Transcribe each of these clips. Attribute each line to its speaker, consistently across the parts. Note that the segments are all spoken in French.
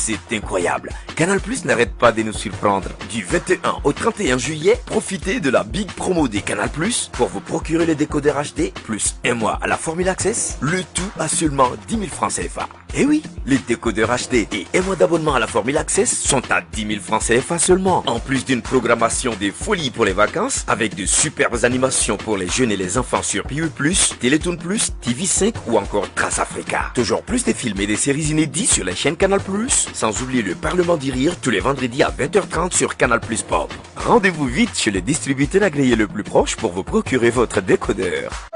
Speaker 1: c'est incroyable. Canal+ n'arrête pas de nous surprendre. Du 21 au 31 juillet, profitez de la big promo des Canal+ pour vous procurer les décodeurs HD plus un mois à la Formule Access, le tout à seulement 10 000 francs CFA. Et oui, les décodeurs HD et un mois d'abonnement à la Formule Access sont à 10 000 francs CFA seulement. En plus d'une programmation de folie pour les vacances, avec de superbes animations pour les jeunes et les enfants sur PUE+, Télétoon+, TV5 ou encore Trace Africa. Toujours plus de films et des séries inédits sur les chaînes Canal+, sans oublier le Parlement du Rire tous les vendredis à 20h30 sur Canal+ Pop. Rendez-vous vite chez le distributeur agréé le plus proche pour vous procurer votre décodeur.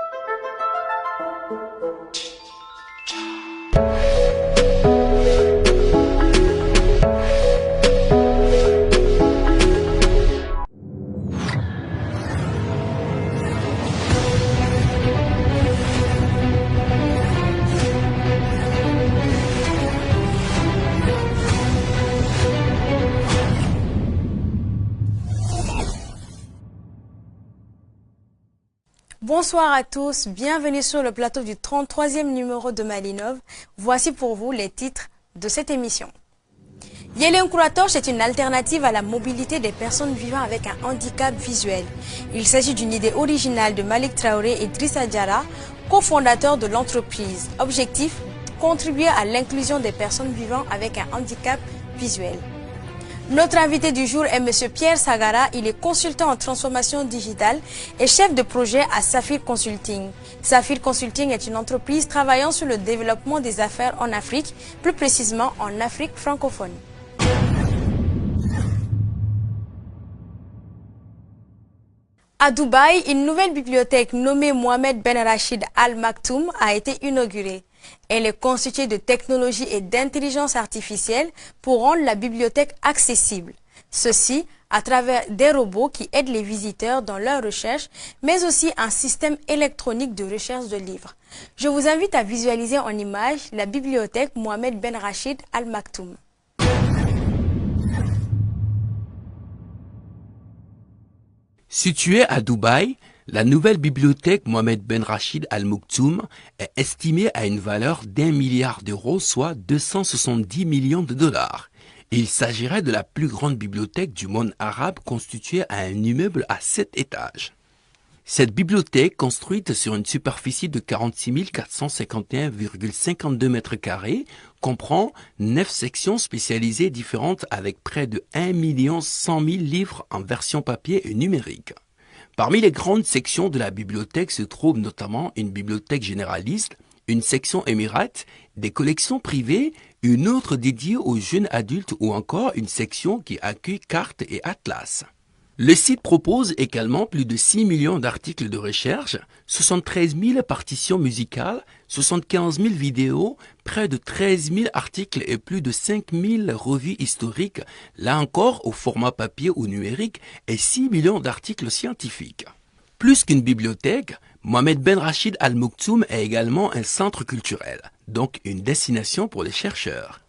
Speaker 2: Bonsoir à tous, bienvenue sur le plateau du 33e numéro de Malinov. Voici pour vous les titres de cette émission. Yelenkura Torch est une alternative à la mobilité des personnes vivant avec un handicap visuel. Il s'agit d'une idée originale de Malik Traoré et Drissa Diarra, cofondateurs de l'entreprise. Objectif, contribuer à l'inclusion des personnes vivant avec un handicap visuel. Notre invité du jour est M. Pierre Sagara. Il est consultant en transformation digitale et chef de projet à Saphir Consulting. Saphir Consulting est une entreprise travaillant sur le développement des affaires en Afrique, plus précisément en Afrique francophone. À Dubaï, une nouvelle bibliothèque nommée Mohamed Ben Rachid Al Maktoum a été inaugurée. Elle est constituée de technologies et d'intelligence artificielle pour rendre la bibliothèque accessible. Ceci à travers des robots qui aident les visiteurs dans leur recherche, mais aussi un système électronique de recherche de livres. Je vous invite à visualiser en image la bibliothèque Mohamed Ben Rachid Al Maktoum.
Speaker 3: Située à Dubaï, la nouvelle bibliothèque Mohamed Ben Rachid Al Maktoum est estimée à une valeur d'1 milliard d'euros, soit 270 millions de dollars. Il s'agirait de la plus grande bibliothèque du monde arabe constituée à un immeuble à 7 étages. Cette bibliothèque, construite sur une superficie de 46 451,52 m², comprend 9 sections spécialisées différentes avec près de 1 100 000 livres en version papier et numérique. Parmi les grandes sections de la bibliothèque se trouvent notamment une bibliothèque généraliste, une section émirate, des collections privées, une autre dédiée aux jeunes adultes ou encore une section qui accueille cartes et atlas. Le site propose également plus de 6 millions d'articles de recherche, 73 000 partitions musicales, 75 000 vidéos, près de 13 000 articles et plus de 5 000 revues historiques, là encore au format papier ou numérique, et 6 millions d'articles scientifiques. Plus qu'une bibliothèque, Mohamed Ben Rachid Al Maktoum est également un centre culturel, donc une destination pour les chercheurs.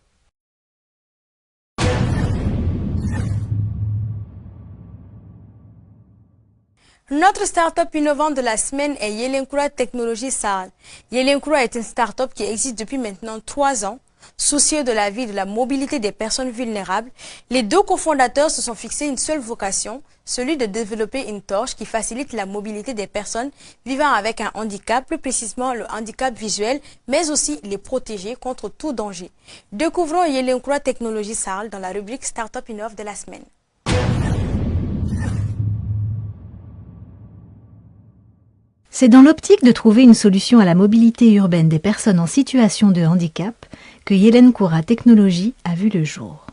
Speaker 2: Notre start-up innovante de la semaine est Yelenkura Technologies SAAD. Yelenkura est une start-up qui existe depuis maintenant 3 ans. Soucieux de la vie et de la mobilité des personnes vulnérables, les deux cofondateurs se sont fixés une seule vocation, celui de développer une torche qui facilite la mobilité des personnes vivant avec un handicap, plus précisément le handicap visuel, mais aussi les protéger contre tout danger. Découvrons Yelenkura Technologies SAAD dans la rubrique Start-up Innov de la semaine.
Speaker 4: C'est dans l'optique de trouver une solution à la mobilité urbaine des personnes en situation de handicap que Yelenkura Technologies a vu le jour.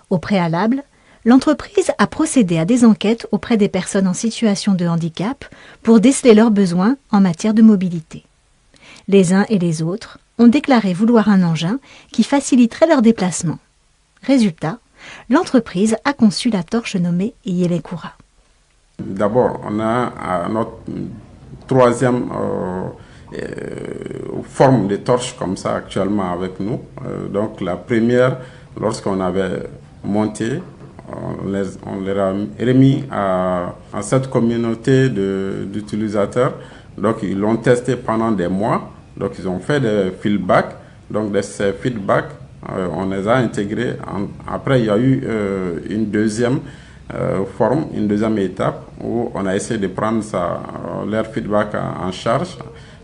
Speaker 4: Au préalable, l'entreprise a procédé à des enquêtes auprès des personnes en situation de handicap pour déceler leurs besoins en matière de mobilité. Les uns et les autres ont déclaré vouloir un engin qui faciliterait leur déplacement. Résultat, l'entreprise a conçu la torche nommée Yelenkura.
Speaker 5: D'abord, on a notre troisième forme de torche comme ça actuellement avec nous. Donc la première, lorsqu'on avait monté, on les a remis à cette communauté d'utilisateurs. Donc ils l'ont testé pendant des mois. Donc ils ont fait des feedbacks. Donc de ces feedbacks, on les a intégrés. Après, il y a eu une deuxième forme, une deuxième étape où on a essayé de prendre leur feedback en charge,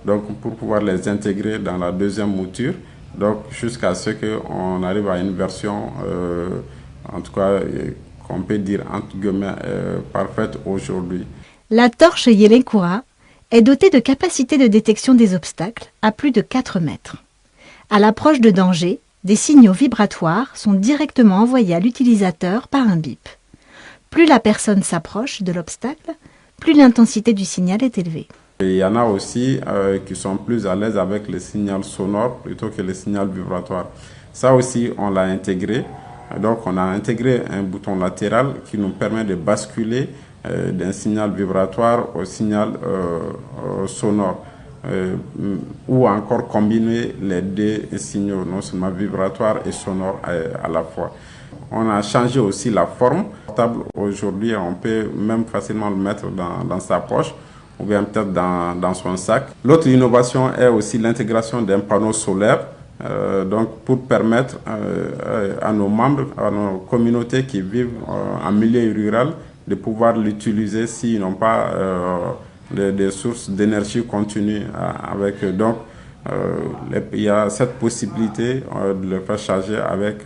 Speaker 5: donc pour pouvoir les intégrer dans la deuxième mouture, donc jusqu'à ce qu'on arrive à une version, en tout cas, qu'on peut dire entre guillemets parfaite aujourd'hui.
Speaker 4: La torche Yelenkura est dotée de capacités de détection des obstacles à plus de 4 mètres. À l'approche de danger, des signaux vibratoires sont directement envoyés à l'utilisateur par un bip. Plus la personne s'approche de l'obstacle, plus l'intensité du signal est élevée.
Speaker 5: Et il y en a aussi qui sont plus à l'aise avec le signal sonore plutôt que le signal vibratoire. Ça aussi, on l'a intégré. Donc, on a intégré un bouton latéral qui nous permet de basculer d'un signal vibratoire au signal sonore. Ou encore combiner les deux signaux, non seulement vibratoire et sonore à la fois. On a changé aussi la forme. Aujourd'hui, on peut même facilement le mettre dans sa poche ou bien peut-être dans son sac. L'autre innovation est aussi l'intégration d'un panneau solaire, donc pour permettre à nos membres, à nos communautés qui vivent en milieu rural, de pouvoir l'utiliser s'ils n'ont pas des sources d'énergie continue avec eux. Donc, il y a cette possibilité de le faire charger avec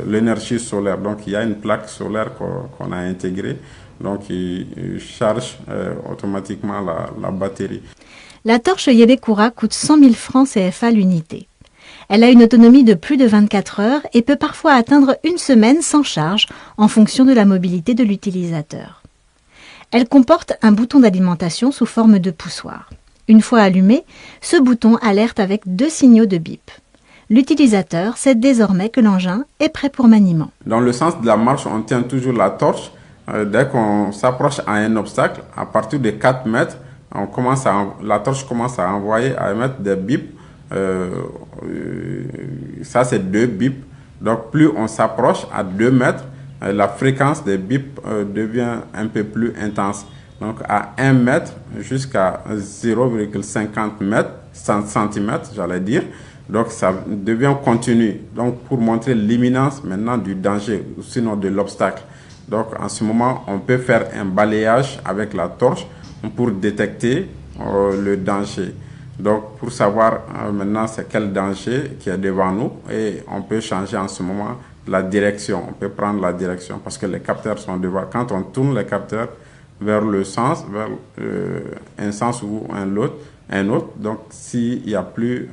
Speaker 5: l'énergie solaire. Donc, il y a une plaque solaire qu'on a intégrée. Donc, il charge automatiquement la batterie.
Speaker 4: La torche Yelenkura coûte 100 000 francs CFA l'unité. Elle a une autonomie de plus de 24 heures et peut parfois atteindre une semaine sans charge en fonction de la mobilité de l'utilisateur. Elle comporte un bouton d'alimentation sous forme de poussoir. Une fois allumé, ce bouton alerte avec 2 signaux de bip. L'utilisateur sait désormais que l'engin est prêt pour maniement.
Speaker 5: Dans le sens de la marche, on tient toujours la torche. Dès qu'on s'approche à un obstacle, à partir de 4 mètres, la torche commence à émettre des bips. Ça, c'est 2 bips. Donc, plus on s'approche à 2 mètres, la fréquence des bips devient un peu plus intense. Donc, à 1 mètre jusqu'à 0,50 mètres, centimètres, j'allais dire. Donc, ça devient continu. Donc, pour montrer l'imminence maintenant du danger, sinon de l'obstacle. Donc, en ce moment, on peut faire un balayage avec la torche pour détecter le danger. Donc, pour savoir maintenant c'est quel danger qui est devant nous, et on peut changer en ce moment la direction. On peut prendre la direction parce que les capteurs sont devant. Quand on tourne les capteurs vers le sens, vers un sens ou un autre, donc s'il n'y a plus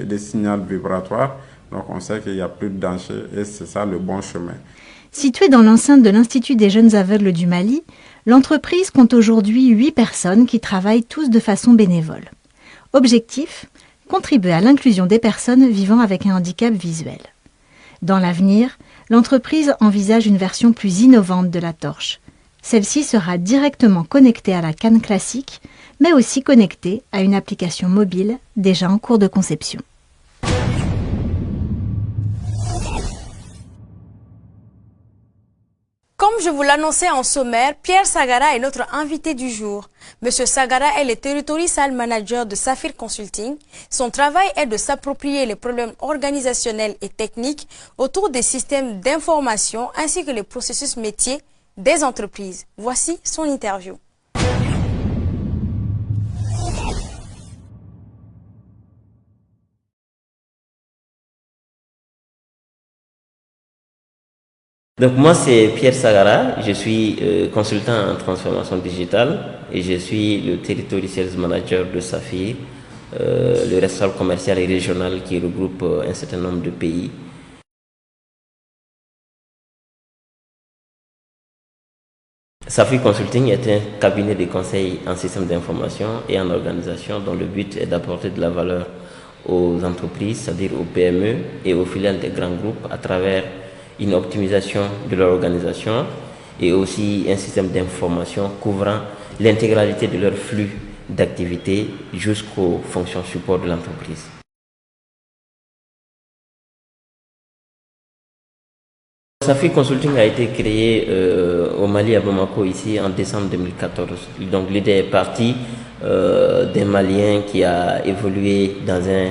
Speaker 5: de signal vibratoire, donc on sait qu'il n'y a plus de danger et c'est ça le bon chemin.
Speaker 4: Située dans l'enceinte de l'Institut des jeunes aveugles du Mali, l'entreprise compte aujourd'hui 8 personnes qui travaillent tous de façon bénévole. Objectif : contribuer à l'inclusion des personnes vivant avec un handicap visuel. Dans l'avenir, l'entreprise envisage une version plus innovante de la torche. Celle-ci sera directement connectée à la canne classique, mais aussi connectée à une application mobile déjà en cours de conception.
Speaker 2: Comme je vous l'annonçais en sommaire, Pierre Sagara est notre invité du jour. Monsieur Sagara est le Territorial Manager de Saphir Consulting. Son travail est de s'approprier les problèmes organisationnels et techniques autour des systèmes d'information ainsi que les processus métiers des entreprises. Voici son interview.
Speaker 6: Donc moi c'est Pierre Sagara, je suis consultant en transformation digitale et je suis le Territory Sales Manager de Saphir, le responsable commercial et régional qui regroupe un certain nombre de pays. Saphir Consulting est un cabinet de conseil en système d'information et en organisation dont le but est d'apporter de la valeur aux entreprises, c'est-à-dire aux PME et aux filiales des grands groupes à travers une optimisation de leur organisation et aussi un système d'information couvrant l'intégralité de leur flux d'activité jusqu'aux fonctions support de l'entreprise. Saphir Consulting a été créé au Mali à Bamako ici en décembre 2014. Donc l'idée est partie d'un Malien qui a évolué dans un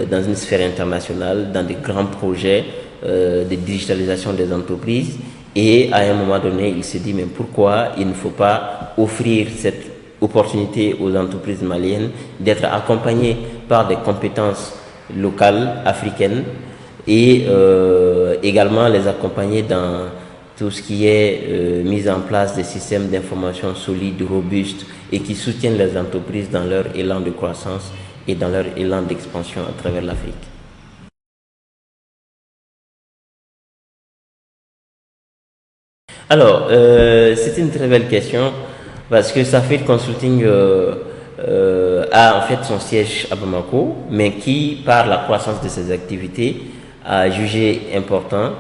Speaker 6: dans une sphère internationale, dans des grands projets de digitalisation des entreprises. Et à un moment donné, il s'est dit, mais pourquoi il ne faut pas offrir cette opportunité aux entreprises maliennes d'être accompagnées par des compétences locales, africaines, et également les accompagner dans tout ce qui est mise en place des systèmes d'information solides, robustes et qui soutiennent les entreprises dans leur élan de croissance et dans leur élan d'expansion à travers l'Afrique. Alors, c'est une très belle question parce que Safir Consulting a en fait son siège à Bamako, mais qui, par la croissance de ses activités, a jugé important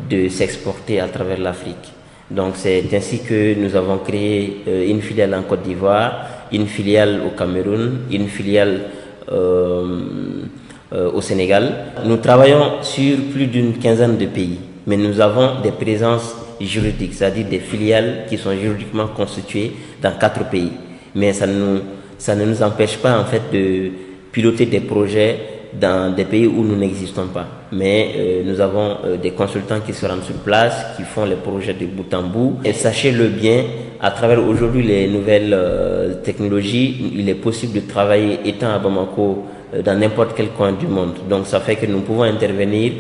Speaker 6: de s'exporter à travers l'Afrique. Donc c'est ainsi que nous avons créé une filiale en Côte d'Ivoire, une filiale au Cameroun, une filiale au Sénégal. Nous travaillons sur plus d'une quinzaine de pays, mais nous avons des présences juridiques, c'est-à-dire des filiales qui sont juridiquement constituées dans 4 pays. Mais ça ne nous empêche pas en fait de piloter des projets dans des pays où nous n'existons pas. Mais nous avons des consultants qui se rendent sur place, qui font les projets de bout en bout. Et sachez-le bien, à travers aujourd'hui les nouvelles technologies, il est possible de travailler étant à Bamako dans n'importe quel coin du monde. Donc ça fait que nous pouvons intervenir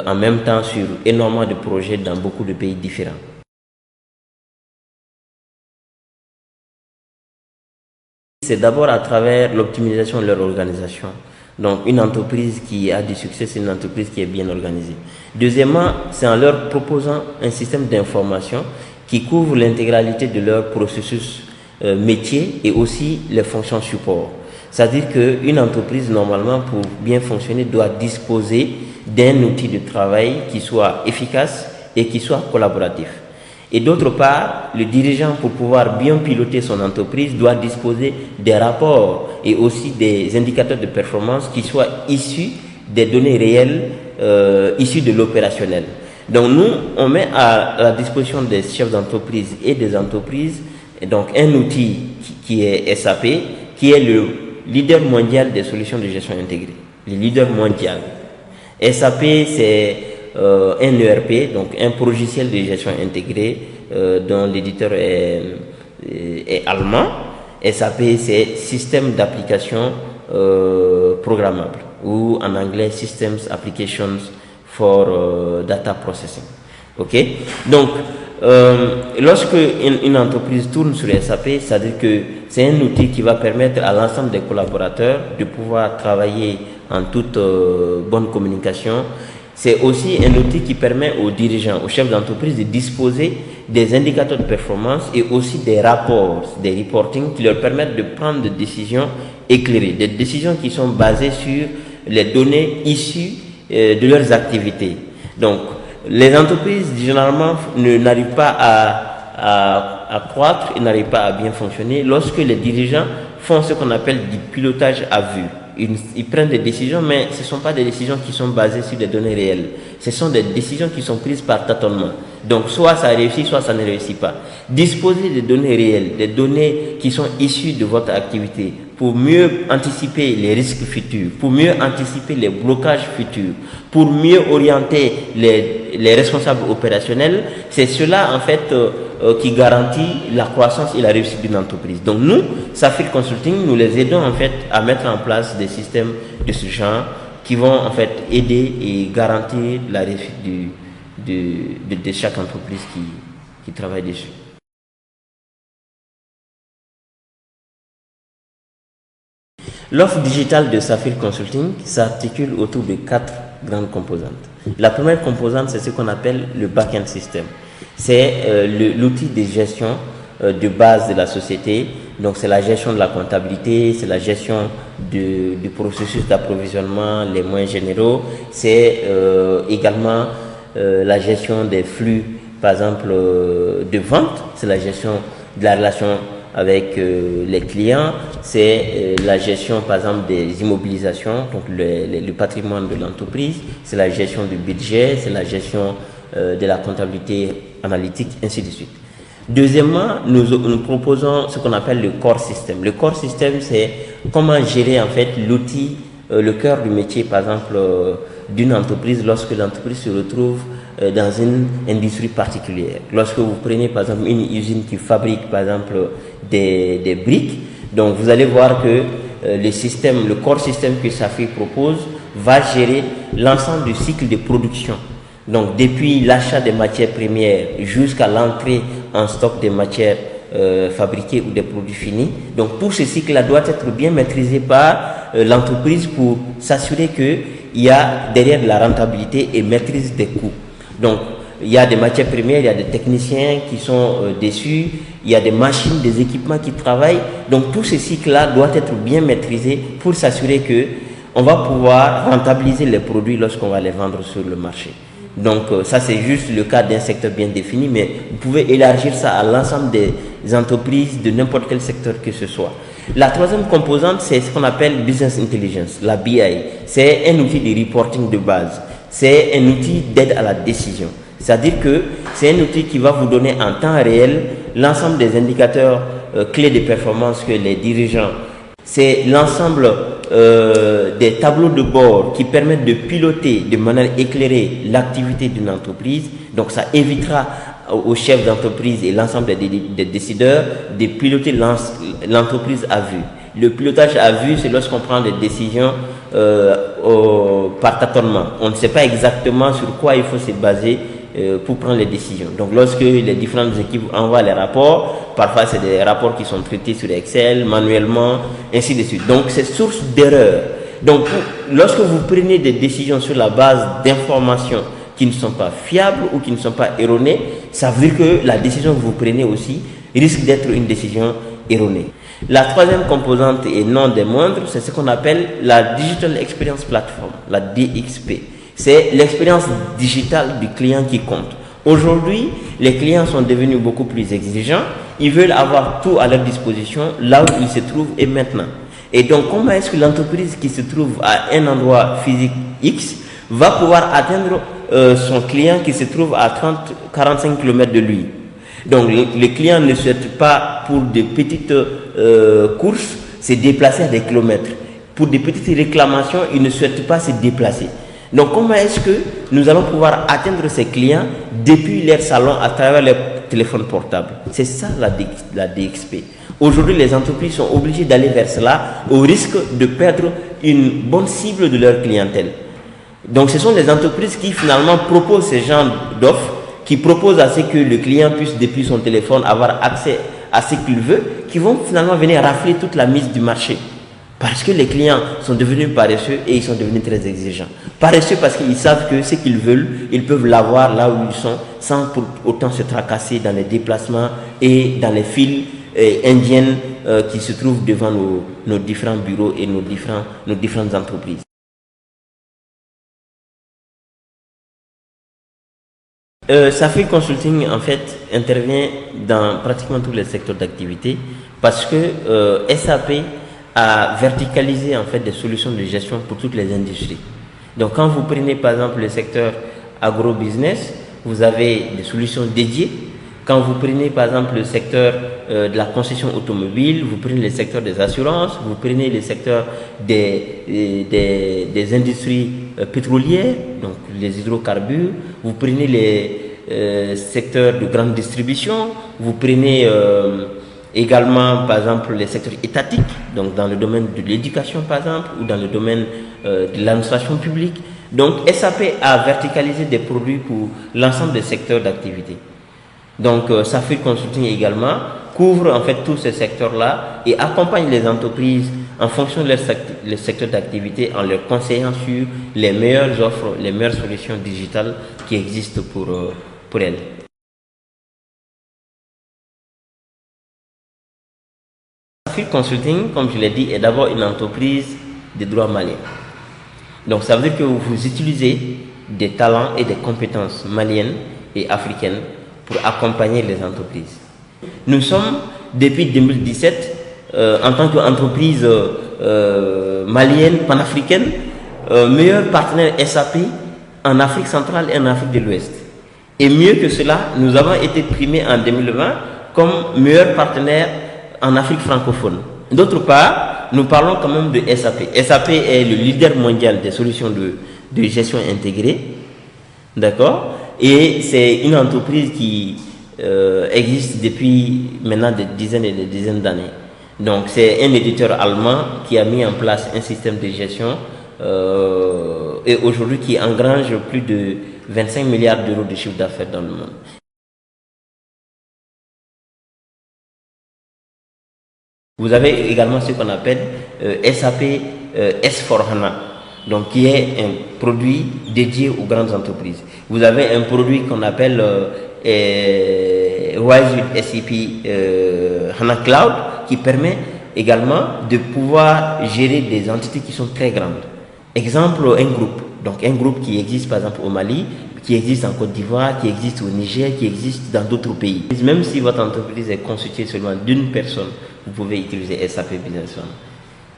Speaker 6: en même temps sur énormément de projets dans beaucoup de pays différents. C'est d'abord à travers l'optimisation de leur organisation. Donc une entreprise qui a du succès, c'est une entreprise qui est bien organisée. Deuxièmement, c'est en leur proposant un système d'information qui couvre l'intégralité de leur processus métier et aussi les fonctions support. C'est-à-dire qu'une entreprise, normalement, pour bien fonctionner, doit disposer d'un outil de travail qui soit efficace et qui soit collaboratif. Et d'autre part, le dirigeant, pour pouvoir bien piloter son entreprise, doit disposer des rapports et aussi des indicateurs de performance qui soient issus des données réelles, issues de l'opérationnel. Donc nous, on met à la disposition des chefs d'entreprise et des entreprises donc un outil qui est SAP, qui est le leader mondial des solutions de gestion intégrée. Le leader mondial. SAP, c'est un ERP, donc un logiciel de gestion intégrée dont l'éditeur est allemand. SAP, c'est Système d'application programmable, ou en anglais Systems Applications for Data Processing. Ok? Donc, lorsque une entreprise tourne sur SAP, c'est-à-dire que c'est un outil qui va permettre à l'ensemble des collaborateurs de pouvoir travailler en toute bonne communication. C'est aussi un outil qui permet aux dirigeants, aux chefs d'entreprise de disposer des indicateurs de performance et aussi des rapports, des reporting qui leur permettent de prendre des décisions éclairées, des décisions qui sont basées sur les données issues de leurs activités. Donc, les entreprises, généralement, n'arrivent pas à croître et n'arrivent pas à bien fonctionner lorsque les dirigeants font ce qu'on appelle du pilotage à vue. Ils prennent des décisions, mais ce ne sont pas des décisions qui sont basées sur des données réelles. Ce sont des décisions qui sont prises par tâtonnement. Donc, soit ça réussit, soit ça ne réussit pas. Disposer des données réelles, des données qui sont issues de votre activité, pour mieux anticiper les risques futurs, pour mieux anticiper les blocages futurs, pour mieux orienter les responsables opérationnels, c'est cela en fait qui garantit la croissance et la réussite d'une entreprise. Donc nous, Safir Consulting, nous les aidons en fait à mettre en place des systèmes de ce genre qui vont en fait aider et garantir la réussite de chaque entreprise qui travaille dessus. L'offre digitale de Safir Consulting s'articule autour de 4 grandes composantes. La première composante, c'est ce qu'on appelle le back-end system. C'est l'outil de gestion de base de la société. Donc, c'est la gestion de la comptabilité, c'est la gestion du processus d'approvisionnement, les moyens généraux. C'est également la gestion des flux, par exemple, de vente. C'est la gestion de la relation avec les clients, c'est la gestion par exemple des immobilisations, donc le patrimoine de l'entreprise, c'est la gestion du budget, c'est la gestion de la comptabilité analytique, ainsi de suite. Deuxièmement, nous proposons ce qu'on appelle le core system. Le core system, c'est comment gérer en fait l'outil le cœur du métier, par exemple, d'une entreprise lorsque l'entreprise se retrouve dans une industrie particulière. Lorsque vous prenez, par exemple, une usine qui fabrique, par exemple, des briques, donc vous allez voir que le corps système que SAFI propose va gérer l'ensemble du cycle de production. Donc, depuis l'achat des matières premières jusqu'à l'entrée en stock des matières fabriquées ou des produits finis. Donc, tout ce cycle-là doit être bien maîtrisé par l'entreprise pour s'assurer qu'il y a derrière de la rentabilité et maîtrise des coûts. Donc, il y a des matières premières, il y a des techniciens qui sont dessus, il y a des machines, des équipements qui travaillent. Donc, tout ce cycle-là doit être bien maîtrisé pour s'assurer qu'on va pouvoir rentabiliser les produits lorsqu'on va les vendre sur le marché. Donc ça c'est juste le cas d'un secteur bien défini, mais vous pouvez élargir ça à l'ensemble des entreprises de n'importe quel secteur que ce soit. La troisième composante, c'est ce qu'on appelle Business Intelligence, la BI. C'est un outil de reporting de base. C'est un outil d'aide à la décision. C'est-à-dire que c'est un outil qui va vous donner en temps réel l'ensemble des indicateurs clés de performance que les dirigeants. C'est l'ensemble des tableaux de bord qui permettent de piloter de manière éclairée l'activité d'une entreprise. Donc ça évitera aux chefs d'entreprise et l'ensemble des décideurs de piloter l'entreprise à vue. Le pilotage à vue, c'est lorsqu'on prend des décisions par tâtonnement. On ne sait pas exactement sur quoi il faut se baser pour prendre les décisions. Donc lorsque les différentes équipes envoient les rapports, parfois c'est des rapports qui sont traités sur Excel, manuellement, ainsi de suite. Donc c'est source d'erreur. Donc lorsque vous prenez des décisions sur la base d'informations qui ne sont pas fiables ou qui ne sont pas erronées, ça veut dire que la décision que vous prenez aussi risque d'être une décision erronée. La troisième composante et non des moindres, c'est ce qu'on appelle la Digital Experience Platform, la DXP. C'est l'expérience digitale du client qui compte. Aujourd'hui, les clients sont devenus beaucoup plus exigeants. Ils veulent avoir tout à leur disposition là où ils se trouvent et maintenant. Et donc, comment est-ce que l'entreprise qui se trouve à un endroit physique X va pouvoir atteindre son client qui se trouve à 30-45 km de lui? Donc, le client ne souhaite pas, pour des petites courses, se déplacer à des kilomètres. Pour des petites réclamations, il ne souhaite pas se déplacer. Donc, comment est-ce que nous allons pouvoir atteindre ces clients depuis leur salon à travers leur téléphone portable? C'est ça la DXP. Aujourd'hui, les entreprises sont obligées d'aller vers cela au risque de perdre une bonne cible de leur clientèle. Donc, ce sont les entreprises qui finalement proposent ce genre d'offres, qui proposent à ce que le client puisse depuis son téléphone avoir accès à ce qu'il veut, qui vont finalement venir rafler toute la mise du marché. Parce que les clients sont devenus paresseux et ils sont devenus très exigeants. Paresseux parce qu'ils savent que ce qu'ils veulent, ils peuvent l'avoir là où ils sont sans pour autant se tracasser dans les déplacements et dans les files indiennes qui se trouvent devant nos différents bureaux et nos différentes entreprises. SAFI Consulting en fait intervient dans pratiquement tous les secteurs d'activité parce que SAP à verticaliser en fait des solutions de gestion pour toutes les industries. Donc quand vous prenez par exemple le secteur agro-business, vous avez des solutions dédiées. Quand vous prenez par exemple le secteur de la concession automobile, vous prenez le secteur des assurances, vous prenez le secteur des industries pétrolières, donc les hydrocarbures, vous prenez les secteurs de grande distribution, vous prenez également, par exemple, les secteurs étatiques, donc dans le domaine de l'éducation, par exemple, ou dans le domaine de l'administration publique. Donc, SAP a verticalisé des produits pour l'ensemble des secteurs d'activité. Donc, SAFI Consulting également couvre en fait tous ces secteurs-là et accompagne les entreprises en fonction de leur secteur d'activité en leur conseillant sur les meilleures offres, les meilleures solutions digitales qui existent pour elles. SAFI Consulting, comme je l'ai dit, est d'abord une entreprise de droit malien. Donc ça veut dire que vous utilisez des talents et des compétences maliennes et africaines pour accompagner les entreprises. Nous sommes, depuis 2017, en tant qu'entreprise malienne, panafricaine, meilleur partenaire SAP en Afrique centrale et en Afrique de l'Ouest. Et mieux que cela, nous avons été primés en 2020 comme meilleur partenaire en Afrique francophone. D'autre part, nous parlons quand même de SAP. SAP est le leader mondial des solutions de gestion intégrée. D'accord? Et c'est une entreprise qui existe depuis maintenant des dizaines et des dizaines d'années. Donc c'est un éditeur allemand qui a mis en place un système de gestion et aujourd'hui qui engrange plus de 25 milliards d'euros de chiffre d'affaires dans le monde. Vous avez également ce qu'on appelle SAP S4HANA, donc qui est un produit dédié aux grandes entreprises. Vous avez un produit qu'on appelle Rise with SAP HANA Cloud, qui permet également de pouvoir gérer des entités qui sont très grandes. Exemple, un groupe. Donc un groupe qui existe par exemple au Mali, qui existe en Côte d'Ivoire, qui existe au Niger, qui existe dans d'autres pays. Même si votre entreprise est constituée seulement d'une personne, vous pouvez utiliser SAP Business One.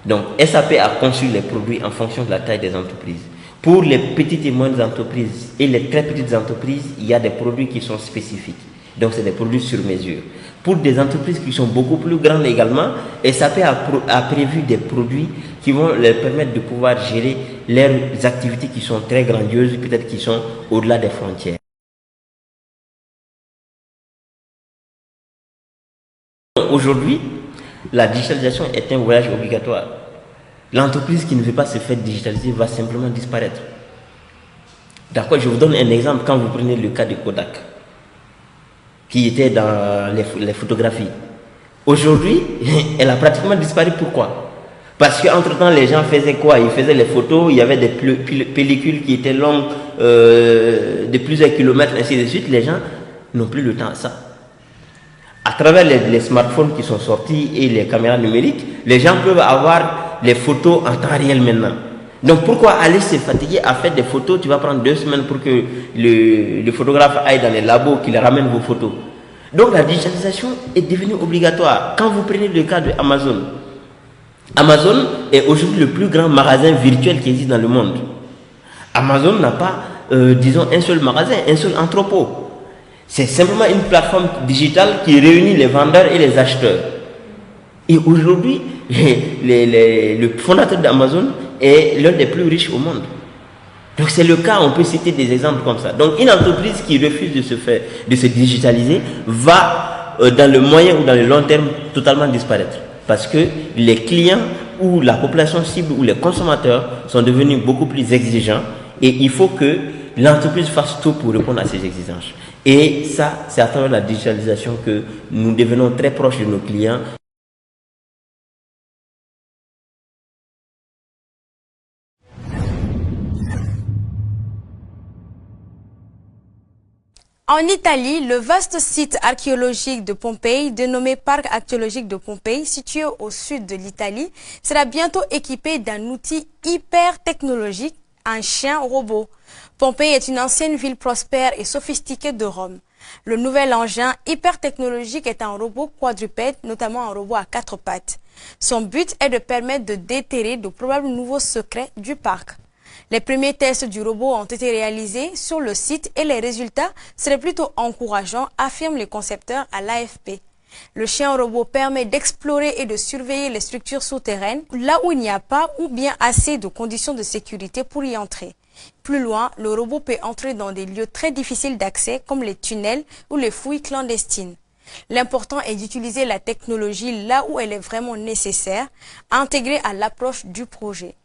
Speaker 6: Donc SAP a conçu les produits en fonction de la taille des entreprises. Pour les petites et moyennes entreprises et les très petites entreprises, il y a des produits qui sont spécifiques. Donc c'est des produits sur mesure. Pour des entreprises qui sont beaucoup plus grandes également, SAP a prévu des produits qui vont leur permettre de pouvoir gérer leurs activités qui sont très grandioses, peut-être qui sont au-delà des frontières. Aujourd'hui, la digitalisation est un voyage obligatoire. L'entreprise qui ne veut pas se faire digitaliser va simplement disparaître. D'accord, je vous donne un exemple. Quand vous prenez le cas de Kodak, qui était dans les photographies. Aujourd'hui, elle a pratiquement disparu. Pourquoi? Parce qu'entre-temps, les gens faisaient quoi? Ils faisaient les photos, il y avait des pellicules qui étaient longues de plusieurs kilomètres, ainsi de suite. Les gens n'ont plus le temps à ça. À travers les smartphones qui sont sortis et les caméras numériques, les gens peuvent avoir les photos en temps réel maintenant. Donc pourquoi aller se fatiguer à faire des photos? Tu vas prendre 2 semaines pour que le photographe aille dans les labos, qu'il ramène vos photos. Donc la digitalisation est devenue obligatoire. Quand vous prenez le cas de Amazon, Amazon est aujourd'hui le plus grand magasin virtuel qui existe dans le monde. Amazon n'a pas, disons, un seul magasin, un seul entrepôt. C'est simplement une plateforme digitale qui réunit les vendeurs et les acheteurs. Et aujourd'hui, le fondateur d'Amazon est l'un des plus riches au monde. Donc c'est le cas, on peut citer des exemples comme ça. Donc une entreprise qui refuse de se digitaliser va dans le moyen ou dans le long terme totalement disparaître. Parce que les clients ou la population cible ou les consommateurs sont devenus beaucoup plus exigeants et il faut que l'entreprise fasse tout pour répondre à ces exigences. Et ça, c'est à travers la digitalisation que nous devenons très proches de nos clients.
Speaker 2: En Italie, le vaste site archéologique de Pompéi, dénommé Parc archéologique de Pompéi, situé au sud de l'Italie, sera bientôt équipé d'un outil hyper technologique, un chien robot. Pompéi est une ancienne ville prospère et sophistiquée de Rome. Le nouvel engin hyper technologique est un robot quadrupède, notamment un robot à 4 pattes. Son but est de permettre de déterrer de probables nouveaux secrets du parc. Les premiers tests du robot ont été réalisés sur le site et les résultats seraient plutôt encourageants, affirment les concepteurs à l'AFP. Le chien robot permet d'explorer et de surveiller les structures souterraines, là où il n'y a pas ou bien assez de conditions de sécurité pour y entrer. Plus loin, le robot peut entrer dans des lieux très difficiles d'accès comme les tunnels ou les fouilles clandestines. L'important est d'utiliser la technologie là où elle est vraiment nécessaire, intégrée à l'approche du projet.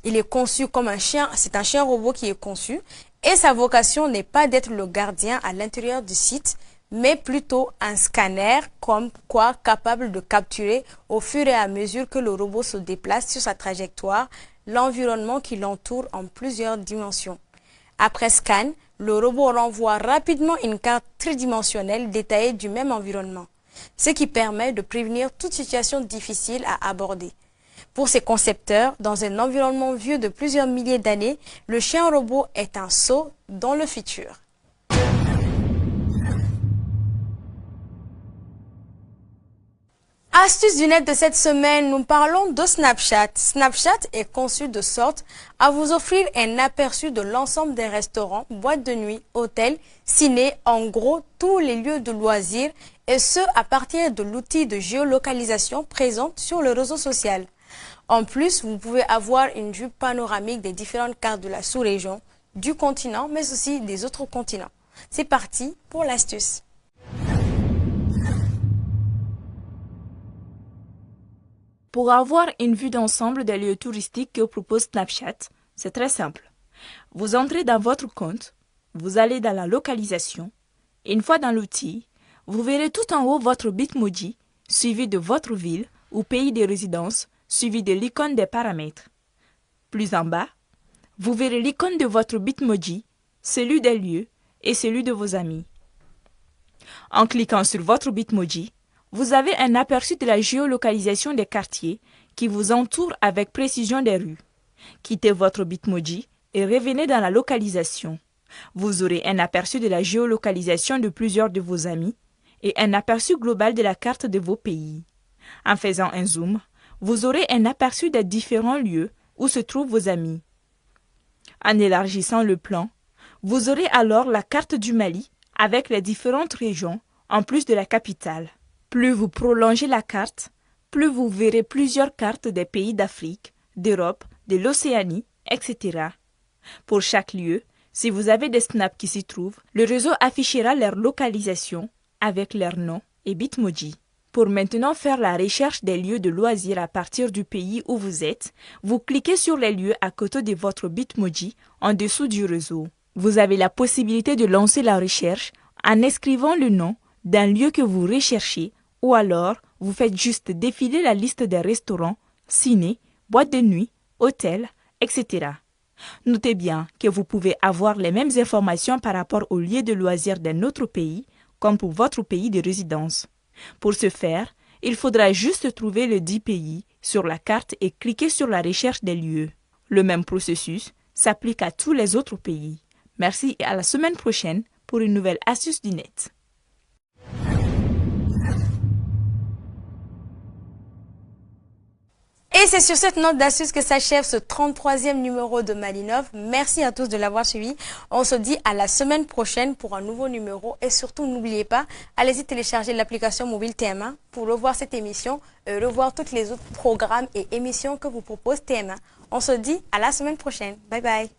Speaker 2: Il est conçu comme un chien, c'est un chien robot qui est conçu et sa vocation n'est pas d'être le gardien à l'intérieur du site, mais plutôt un scanner comme quoi capable de capturer au fur et à mesure que le robot se déplace sur sa trajectoire l'environnement qui l'entoure en plusieurs dimensions. Après scan, le robot renvoie rapidement une carte tridimensionnelle détaillée du même environnement, ce qui permet de prévenir toute situation difficile à aborder. Pour ses concepteurs, dans un environnement vieux de plusieurs milliers d'années, le chien robot est un saut dans le futur. Astuce du net de cette semaine, nous parlons de Snapchat. Snapchat est conçu de sorte à vous offrir un aperçu de l'ensemble des restaurants, boîtes de nuit, hôtels, ciné, en gros tous les lieux de loisirs, et ce à partir de l'outil de géolocalisation présent sur le réseau social. En plus, vous pouvez avoir une vue panoramique des différentes cartes de la sous-région, du continent, mais aussi des autres continents. C'est parti pour l'astuce.
Speaker 7: Pour avoir une vue d'ensemble des lieux touristiques que propose Snapchat, c'est très simple. Vous entrez dans votre compte, vous allez dans la localisation, et une fois dans l'outil, vous verrez tout en haut votre Bitmoji, suivi de votre ville ou pays de résidence, suivi de l'icône des paramètres. Plus en bas, vous verrez l'icône de votre Bitmoji, celui des lieux et celui de vos amis. En cliquant sur votre Bitmoji, vous avez un aperçu de la géolocalisation des quartiers qui vous entourent avec précision des rues. Quittez votre Bitmoji et revenez dans la localisation. Vous aurez un aperçu de la géolocalisation de plusieurs de vos amis et un aperçu global de la carte de vos pays. En faisant un zoom, vous aurez un aperçu des différents lieux où se trouvent vos amis. En élargissant le plan, vous aurez alors la carte du Mali avec les différentes régions en plus de la capitale. Plus vous prolongez la carte, plus vous verrez plusieurs cartes des pays d'Afrique, d'Europe, de l'Océanie, etc. Pour chaque lieu, si vous avez des snaps qui s'y trouvent, le réseau affichera leur localisation avec leur nom et Bitmoji. Pour maintenant faire la recherche des lieux de loisirs à partir du pays où vous êtes, vous cliquez sur les lieux à côté de votre Bitmoji en dessous du réseau. Vous avez la possibilité de lancer la recherche en inscrivant le nom d'un lieu que vous recherchez ou alors vous faites juste défiler la liste des restaurants, ciné, boîtes de nuit, hôtels, etc. Notez bien que vous pouvez avoir les mêmes informations par rapport aux lieux de loisirs d'un autre pays comme pour votre pays de résidence. Pour ce faire, il faudra juste trouver le dit pays sur la carte et cliquer sur la recherche des lieux. Le même processus s'applique à tous les autres pays. Merci et à la semaine prochaine pour une nouvelle astuce du net.
Speaker 2: Et c'est sur cette note d'astuce que s'achève ce 33e numéro de Malinov. Merci à tous de l'avoir suivi. On se dit à la semaine prochaine pour un nouveau numéro. Et surtout, n'oubliez pas, allez-y télécharger l'application mobile TM1 pour revoir cette émission et revoir tous les autres programmes et émissions que vous propose TM1. On se dit à la semaine prochaine. Bye bye.